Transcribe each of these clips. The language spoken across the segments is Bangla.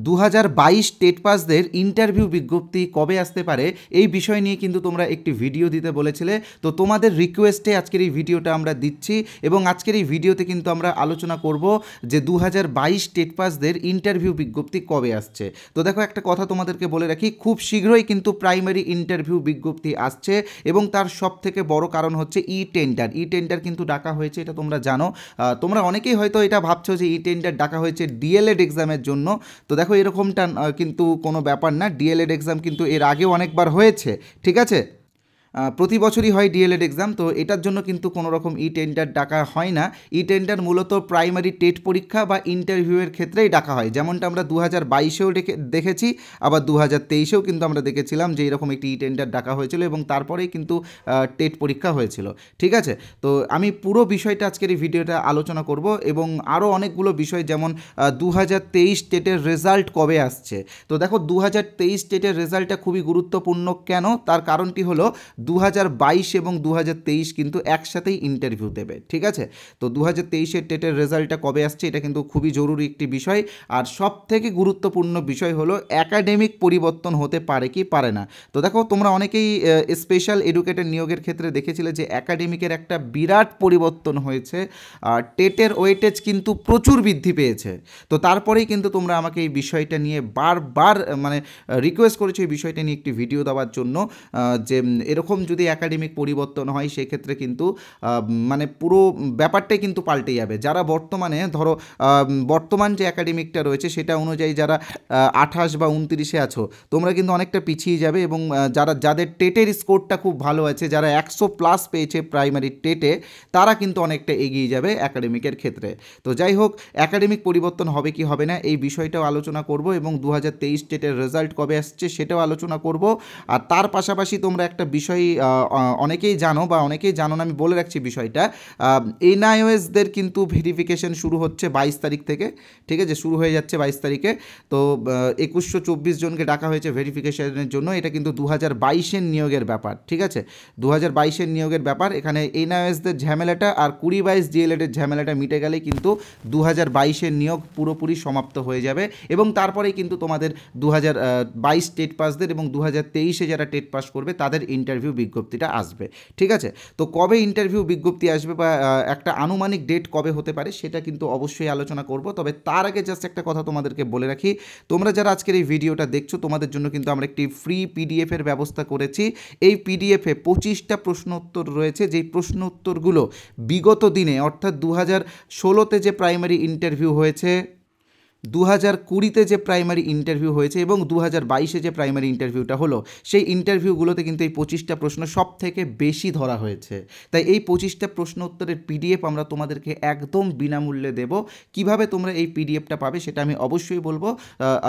2022 টেট পাসদের ইন্টারভিউ বিজ্ঞপ্তি কবে আসতে পারে এই বিষয় নিয়ে কিন্তু তোমরা একটি ভিডিও দিতে বলেছিলে। তো তোমাদের রিকোয়েস্টে আজকের এই ভিডিওটা আমরা দিচ্ছি এবং আজকের এই ভিডিওতে কিন্তু আমরা আলোচনা করব যে 2022 টেট পাসদের ইন্টারভিউ বিজ্ঞপ্তি কবে আসছে। তো দেখো, একটা কথা তোমাদেরকে বলে রাখি, খুব শীঘ্রই কিন্তু প্রাইমারি ইন্টারভিউ বিজ্ঞপ্তি আসছে এবং তার সব থেকে বড় কারণ হচ্ছে ই টেন্ডার কিন্তু ডাকা হয়েছে, এটা তোমরা জানো। তোমরা অনেকেই হয়তো এটা ভাবছো যে ই টেন্ডার ডাকা হয়েছে ডিএলএড এক্সামের জন্য। তো দেখো, এরকমটা কিন্তু কোনো ব্যাপার না। ডিএলএড এক্সাম কিন্তু এর আগেও অনেকবার হয়েছে, ঠিক আছে? প্রতি বছরই হয় ডিএলএড এক্সাম। তো এটার জন্য কিন্তু কোনো রকম ই টেন্ডার ডাকা হয় না। ই টেন্ডার মূলত প্রাইমারি টেট পরীক্ষা বা ইন্টারভিউয়ের ক্ষেত্রেই ডাকা হয়, যেমনটা আমরা 2022-এও দেখেছি, আবার 2023-এও কিন্তু আমরা দেখেছিলাম যে এরকম একটি ই টেন্ডার ডাকা হয়েছিল এবং তারপরেই কিন্তু টেট পরীক্ষা হয়েছিল, ঠিক আছে? তো আমি পুরো বিষয়টা আজকের এই ভিডিওটা আলোচনা করব এবং আরও অনেকগুলো বিষয়, যেমন 2023 টেটের রেজাল্ট কবে আসছে। তো দেখো, 2023 টেটের রেজাল্টটা খুবই গুরুত্বপূর্ণ। কেন? তার কারণটি হলো 2022 এবং 2023 কিন্তু একসাথেই ইন্টারভিউ দেবে, ঠিক আছে? তো 2023-এর টেটের রেজাল্টটা কবে আসছে এটা কিন্তু খুবই জরুরি একটি বিষয়। আর সব থেকে গুরুত্বপূর্ণ বিষয় হলো একাডেমিক পরিবর্তন হতে পারে কি পারে না। তো দেখো, তোমরা অনেকেই স্পেশাল এডুকেটর নিয়োগের ক্ষেত্রে দেখেছিলে যে একাডেমিকের একটা বিরাট পরিবর্তন হয়েছে। টেটের ওয়েটেজ কিন্তু প্রচুর বৃদ্ধি পেয়েছে। তো তারপরেই কিন্তু তোমরা আমাকে এই বিষয়টা নিয়ে বারবার রিকোয়েস্ট করেছো এই বিষয়টা নিয়ে একটি ভিডিও দেওয়ার জন্য, যে এরকম যদি একাডেমিক পরিবর্তন হয় সেক্ষেত্রে কিন্তু পুরো ব্যাপারটাই কিন্তু পাল্টে যাবে। যারা বর্তমানে ধরো বর্তমান যে একাডেমিকটা রয়েছে সেটা অনুযায়ী যারা 28 বা 29-এ আছো, তোমরা কিন্তু অনেকটা পিছিয়ে যাবে এবং যাদের টেটের স্কোরটা খুব ভালো আছে, যারা 100+ পেয়েছে প্রাইমারি টেটে, তারা কিন্তু অনেকটা এগিয়ে যাবে একাডেমিকের ক্ষেত্রে। তো যাই হোক, একাডেমিক পরিবর্তন হবে কি হবে না এই বিষয়টাও আলোচনা করব এবং 2023 টেটের রেজাল্ট কবে আসছে সেটাও আলোচনা করব। আর তার পাশাপাশি তোমরা একটা বিষয় অনেকেই জানো বা অনেকেই জানো না, আমি বলে রাখছি বিষয়টা। এনআইওএসদের কিন্তু ভেরিফিকেশন শুরু হচ্ছে 22 তারিখ থেকে, ঠিক আছে? শুরু হয়ে যাচ্ছে 22 তারিখে। তো 2124 জনকে ডাকা হয়েছে ভেরিফিকেশনের জন্য। এটা কিন্তু 2022-এর নিয়োগের ব্যাপার, ঠিক আছে? 2022-এর নিয়োগের ব্যাপার। এখানে এনআইওএসদের ঝামেলাটা আর 2022 ডিএলএডের ঝামেলাটা মিটে গেলেই কিন্তু 2022-এর নিয়োগ পুরোপুরি সমাপ্ত হয়ে যাবে এবং তারপরেই কিন্তু তোমাদের 2022 টেট পাসদের এবং 2023-এ যারা টেট পাস করবে তাদের ইন্টারভিউ বিজ্ঞপ্তিটা আসবে, ঠিক আছে? তো কবে ইন্টারভিউ বিজ্ঞপ্তি আসবে বা একটা আনুমানিক ডেট কবে হতে পারে সেটা কিন্তু অবশ্যই আলোচনা করব। তবে তার আগে জাস্ট একটা কথা তোমাদেরকে বলে রাখি, তোমরা যারা আজকের এই ভিডিওটা দেখছো তোমাদের জন্য কিন্তু আমরা একটি ফ্রি পিডিএফের ব্যবস্থা করেছি। এই পিডিএফে 25টা প্রশ্ন উত্তর রয়েছে, যেই প্রশ্ন উত্তরগুলো বিগত দিনে অর্থাৎ 2016-তে যে প্রাইমারি ইন্টারভিউ হয়েছে, 2020-তে যে প্রাইমারি ইন্টারভিউ হয়েছে এবং 2022-এ যে প্রাইমারি ইন্টারভিউটা হলো, সেই ইন্টারভিউগুলোতে কিন্তু এই 25টা প্রশ্ন সব থেকে বেশি ধরা হয়েছে। তাই এই 25টা প্রশ্ন উত্তরের পিডিএফ আমরা তোমাদেরকে একদম বিনামূল্যে দেব। কিভাবে তোমরা এই পিডিএফটা পাবে সেটা আমি অবশ্যই বলবো,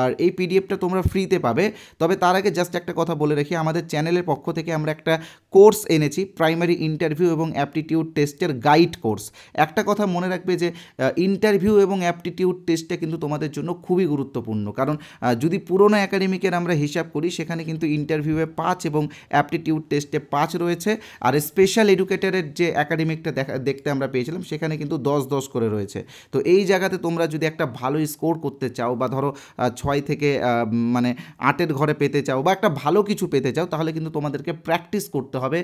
আর এই পিডিএফটা তোমরা ফ্রিতে পাবে। তবে তার আগে জাস্ট একটা কথা বলে রাখি, আমাদের চ্যানেলের পক্ষ থেকে আমরা একটা কোর্স এনেছি, প্রাইমারি ইন্টারভিউ এবং অ্যাপটিটিউড টেস্টের গাইড কোর্স। একটা কথা মনে রাখবে যে ইন্টারভিউ এবং অ্যাপটিটিউড টেস্টটা কিন্তু তোমাদের জন্য খুবই গুরুত্বপূর্ণ। কারণ যদি পুরোনো একাডেমিকের আমরা হিসাব করি সেখানে কিন্তু ইন্টারভিউয়ে 5 এবং অ্যাপটিটিউড টেস্টে 5 রয়েছে, আর স্পেশাল এডুকেটরের যে একাডেমিকটা দেখতে আমরা পেয়েছিলাম সেখানে কিন্তু 10-10 করে রয়েছে। তো এই জায়গাতে তোমরা যদি একটা ভালো স্কোর করতে চাও বা ধরো 6 থেকে 8-এর ঘরে পেতে চাও বা একটা ভালো কিছু পেতে চাও, তাহলে কিন্তু তোমাদেরকে প্র্যাকটিস করতে হবে,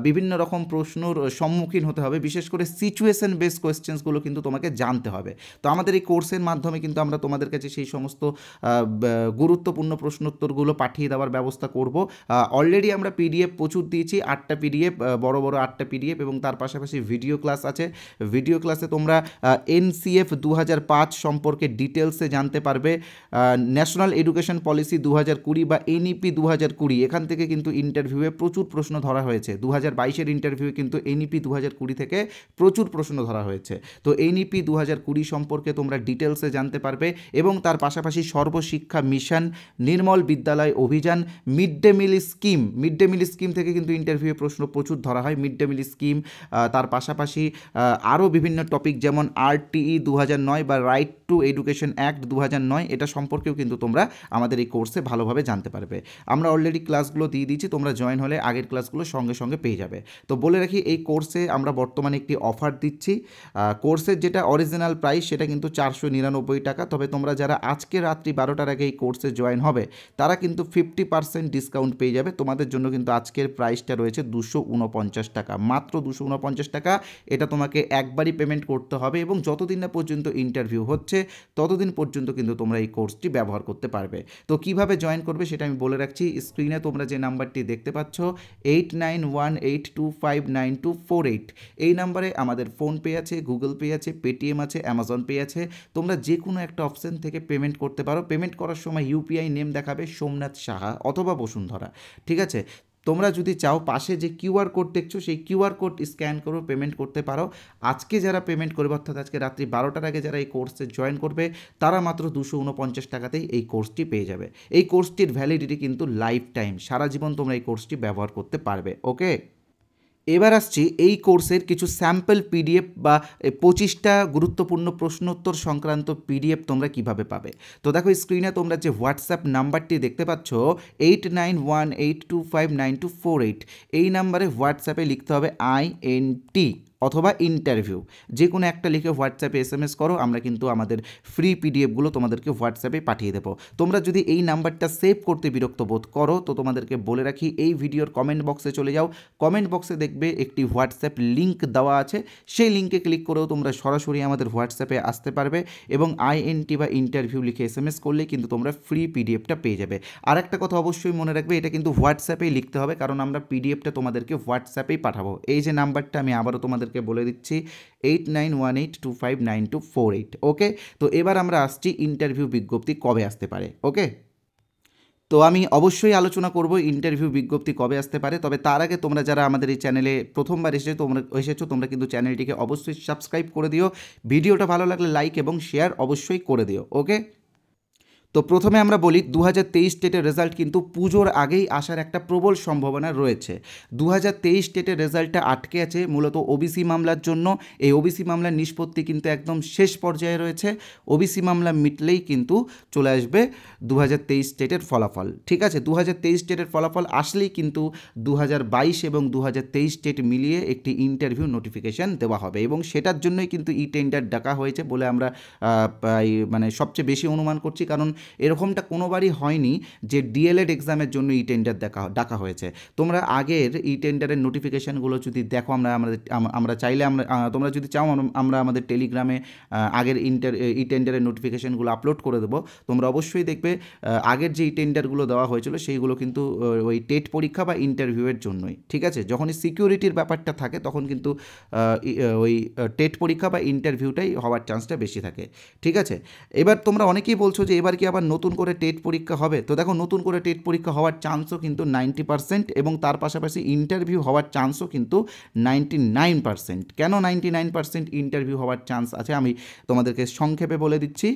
বিভিন্ন রকম প্রশ্নর সম্মুখীন হতে হবে, বিশেষ করে সিচুয়েশন বেস কোয়েশ্চেন্সগুলো কিন্তু তোমাকে জানতে হবে। তো আমাদের এই কোর্সের মাধ্যমে কিন্তু আমরা তোমাদের কাছে সেই সমস্ত গুরুত্বপূর্ণ প্রশ্নোত্তরগুলো পাঠিয়ে দেওয়ার ব্যবস্থা করব। অলরেডি আমরা পিডিএফ প্রচুর দিয়েছি, 8টা পিডিএফ, বড় 8টা পিডিএফ, এবং তার পাশাপাশি ভিডিও ক্লাস আছে। ভিডিও ক্লাসে তোমরা এনসিএফ 2005 সম্পর্কে ডিটেলসে জানতে পারবে, ন্যাশনাল এডুকেশন পলিসি 2020 বা এনইপি 2020, এখান থেকে কিন্তু ইন্টারভিউয়ে প্রচুর প্রশ্ন ধরা হয়েছে। 2022-এর ইন্টারভিউয়ে কিন্তু এনইপি 2020 থেকে প্রচুর প্রশ্ন ধরা হয়েছে। তো এনইপি 2020 সম্পর্কে তোমরা ডিটেলসে জানতে পারবে এবং তার পাশাপাশি সর্বশিক্ষা মিশন, নির্মল বিদ্যালয় অভিযান, মিড ডে মিল স্কিম থেকে কিন্তু ইন্টারভিউয়ে প্রশ্ন প্রচুর ধরা হয়, মিড ডে মিল স্কিম। তার পাশাপাশি আরও বিভিন্ন টপিক যেমন আরটিই 2009 বা রাইট টু এডুকেশন অ্যাক্ট 2009, এটা সম্পর্কেও কিন্তু তোমরা আমাদের এই কোর্সে ভালোভাবে জানতে পারবে। আমরা অলরেডি ক্লাসগুলো দিয়ে দিচ্ছি, তোমরা জয়েন হলে আগের ক্লাসগুলো সঙ্গে সঙ্গে পেয়ে যাবে। তো বলে রাখি, এই কোর্সে আমরা বর্তমানে একটি অফার দিচ্ছি। কোর্সের যেটা অরিজিনাল প্রাইস সেটা কিন্তু 499 টাকা, তবে তবে তোমরা যারা আজকে রাত্রি 12টার আগে এই কোর্সে জয়েন হবে তারা কিন্তু 50% ডিসকাউন্ট পেয়ে যাবে। তোমাদের জন্য কিন্তু আজকের প্রাইসটা রয়েছে 249 টাকা, মাত্র 249 টাকা। এটা তোমাকে একবারই পেমেন্ট করতে হবে এবং যতদিন না পর্যন্ত ইন্টারভিউ হচ্ছে ততদিন পর্যন্ত কিন্তু তোমরা এই কোর্সটি ব্যবহার করতে পারবে। তো কিভাবে জয়েন করবে সেটা আমি বলে রাখছি। স্ক্রিনে তোমরা যে নাম্বারটি দেখতে পাচ্ছ 8918259248, এই নাম্বারে আমাদের ফোনপে আছে, গুগল পে আছে, পেটিএম আছে, অ্যামাজন পে আছে। তোমরা যে কোনো একটা অপশন থেকে পেমেন্ট করতে পারো। পেমেন্ট করার সময় ইউপিআই নেম দেখাবে সোমনাথ সাহা অথবা বসুন্ধরা, ঠিক আছে। তোমরা যদি চাও পাশে যে কিউআর কোড দেখছো সেই কিউআর কোড স্ক্যান করে পেমেন্ট করতে পারো। আজকে যারা পেমেন্ট করবে অর্থাৎ আজকে রাত্রি 12টার আগে যারা এই কোর্সে জয়েন করবে তারা মাত্র 249 টাকাতেই এই কোর্সটি পেয়ে যাবে। এই কোর্সটির ভ্যালিডিটি কিন্তু লাইফ টাইম, সারা জীবন তোমরা এই কোর্সটি ব্যবহার করতে পারবে। ওকে, এবার আসছি এই কোর্সের কিছু স্যাম্পল পিডিএফ বা 25টা গুরুত্বপূর্ণ প্রশ্নোত্তর সংক্রান্ত পিডিএফ তোমরা কিভাবে পাবে। তো দেখো স্ক্রিনে তোমরা যে হোয়াটসঅ্যাপ নাম্বারটি দেখতে পাচ্ছ 8918259248, এই নাম্বারে হোয়াটসঅ্যাপে লিখতে হবে INT অথবা ইন্টারভিউ, যে কোনো একটা লিখে হোয়াটসঅ্যাপে SMS করো। আমরা কিন্তু আমাদের ফ্রি পিডিএফগুলো তোমাদেরকে হোয়াটসঅ্যাপে পাঠিয়ে দেবো। তোমরা যদি এই নাম্বারটা সেভ করতে বিরক্ত বোধ করো তো তোমাদেরকে বলে রাখি এই ভিডিওর কমেন্ট বক্সে চলে যাও। কমেন্ট বক্সে দেখবে একটি হোয়াটসঅ্যাপ লিঙ্ক দেওয়া আছে, সেই লিঙ্কে ক্লিক করেও তোমরা সরাসরি আমাদের হোয়াটসঅ্যাপে আসতে পারবে এবং INT বা ইন্টারভিউ লিখে SMS করলেই কিন্তু তোমরা ফ্রি পিডিএফটা পেয়ে যাবে। আর একটা কথা অবশ্যই মনে রাখবে, এটা কিন্তু হোয়াটসঅ্যাপেই লিখতে হবে কারণ আমরা পিডিএফটা তোমাদেরকে হোয়াটসঅ্যাপেই পাঠাবো। এই যে নাম্বারটা আমি আবারও তোমাদেরকে বলে দিচ্ছি 8918259248। ওকে, তো এবার আমরা আসছি ইন্টারভিউ বিজ্ঞপ্তি কবে আসতে পারে। ওকে, তো আমি অবশ্যই আলোচনা করব ইন্টারভিউ বিজ্ঞপ্তি কবে আসতে পারে। তবে তার আগে তোমরা যারা আমাদের এই চ্যানেলে প্রথমবার এসেছো তোমরা কিন্তু চ্যানেলটিকে অবশ্যই সাবস্ক্রাইব করে দিও। ভিডিওটা ভালো লাগলে লাইক এবং শেয়ার অবশ্যই করে দিও। ওকে, তো প্রথমে আমরা বলি 2023 টেটের রেজাল্ট কিন্তু পুজোর আগেই আসার একটা প্রবল সম্ভাবনা রয়েছে। 2023 টেটের রেজাল্টটা আটকে আছে মূলত ওবিসি মামলার জন্য। এই ওবিসি মামলার নিষ্পত্তি কিন্তু একদম শেষ পর্যায়ে রয়েছে। ওবিসি মামলা মিটলেই কিন্তু চলে আসবে 2023 টেটের ফলাফল, ঠিক আছে। 2023 টেটের ফলাফল আসলেই কিন্তু 2022 এবং 2023 টেট মিলিয়ে একটি ইন্টারভিউ নোটিফিকেশান দেওয়া হবে এবং সেটার জন্যই কিন্তু টেন্ডার ডাকা হয়েছে বলে আমরা মানে সবচেয়ে বেশি অনুমান করছি, কারণ এরকমটা কোনোবারই হয়নি যে ডিএলএড এক্সামের জন্য টেন্ডার ডাকা হয়েছে। তোমরা আগের টেন্ডারের নোটিফিকেশানগুলো যদি দেখো, আমরা চাইলে তোমরা যদি চাও আমরা আমাদের টেলিগ্রামে আগের টেন্ডারের নোটিফিকেশানগুলো আপলোড করে দেবো। তোমরা অবশ্যই দেখবে আগের যে টেন্ডারগুলো দেওয়া হয়েছিল সেইগুলো কিন্তু ওই টেট পরীক্ষা বা ইন্টারভিউয়ের জন্যই, ঠিক আছে। যখনই সিকিউরিটির ব্যাপারটা থাকে তখন কিন্তু ওই টেট পরীক্ষা বা ইন্টারভিউটাই হওয়ার চান্সটা বেশি থাকে, ঠিক আছে। এবার তোমরা অনেকেই বলছো যে এবার কি আবার নতুন করে টেট পরীক্ষা হবে। তো দেখো নতুন করে টেট পরীক্ষা হওয়ার চান্সও কিন্তু 90% এবং তার পাশাপাশি ইন্টারভিউ হওয়ার চান্সও কিন্তু 99%। কেন 99% ইন্টারভিউ হওয়ার চান্স আছে আমি তোমাদেরকে সংক্ষেপে বলে দিচ্ছি।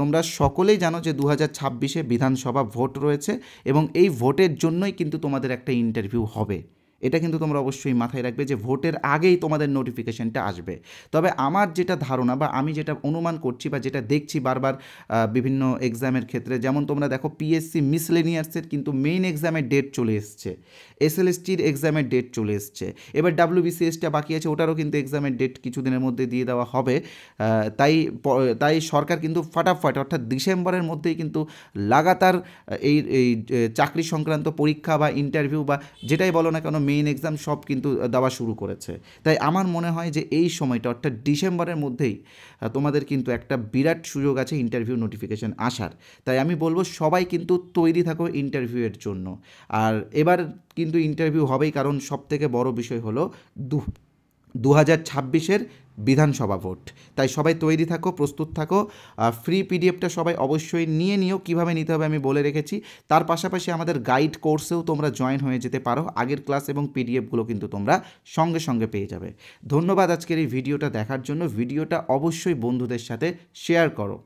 তোমরা সকলেই জানো যে 2026-এ বিধানসভা ভোট রয়েছে এবং এই ভোটের জন্যই কিন্তু তোমাদের একটা ইন্টারভিউ হবে। এটা কিন্তু তোমরা অবশ্যই মাথায় রাখবে যে ভোটের আগেই তোমাদের নোটিফিকেশানটা আসবে। তবে আমার যেটা ধারণা বা আমি যেটা অনুমান করছি বা যেটা দেখছি বারবার বিভিন্ন এক্সামের ক্ষেত্রে, যেমন তোমরা দেখো পিএসসি মিসলেনিয়ার্সের কিন্তু মেইন এক্সামের ডেট চলে এসছে, এসএলএসটির এক্সামের ডেট চলে এসছে, এবার ডাব্লিউবিসিএসটা বাকি আছে, ওটারও কিন্তু এক্সামের ডেট কিছুদিনের মধ্যে দিয়ে দেওয়া হবে। তাই সরকার কিন্তু ফাটাফাট অর্থাৎ ডিসেম্বরের মধ্যেই কিন্তু লাগাতার এই চাকরি সংক্রান্ত পরীক্ষা বা ইন্টারভিউ বা যেটাই বলো না কেন মেইন এক্সাম সব কিন্তু দেওয়া শুরু করেছে। তাই আমার মনে হয় যে এই সময়টা অর্থাৎ ডিসেম্বরের মধ্যেই তোমাদের কিন্তু একটা বিরাট সুযোগ আছে ইন্টারভিউ নোটিফিকেশান আসার। তাই আমি বলবো সবাই কিন্তু তৈরি থাকো ইন্টারভিউয়ের জন্য। আর এবার কিন্তু ইন্টারভিউ হবেই, কারণ সবথেকে বড় বিষয় হলো 2026-এর বিধানসভা ভোট। তাই সবাই তৈরি থাকো, প্রস্তুত থাকো। ফ্রি পিডিএফটা সবাই অবশ্যই নিয়ে নিও। কীভাবে নিতে হবে আমি বলে রেখেছি। তার পাশাপাশি আমাদের গাইড কোর্সেও তোমরা জয়েন হয়ে যেতে পারো। আগের ক্লাস এবং পিডিএফগুলো কিন্তু তোমরা সঙ্গে সঙ্গে পেয়ে যাবে। ধন্যবাদ আজকের এই ভিডিওটা দেখার জন্য। ভিডিওটা অবশ্যই বন্ধুদের সাথে শেয়ার করো।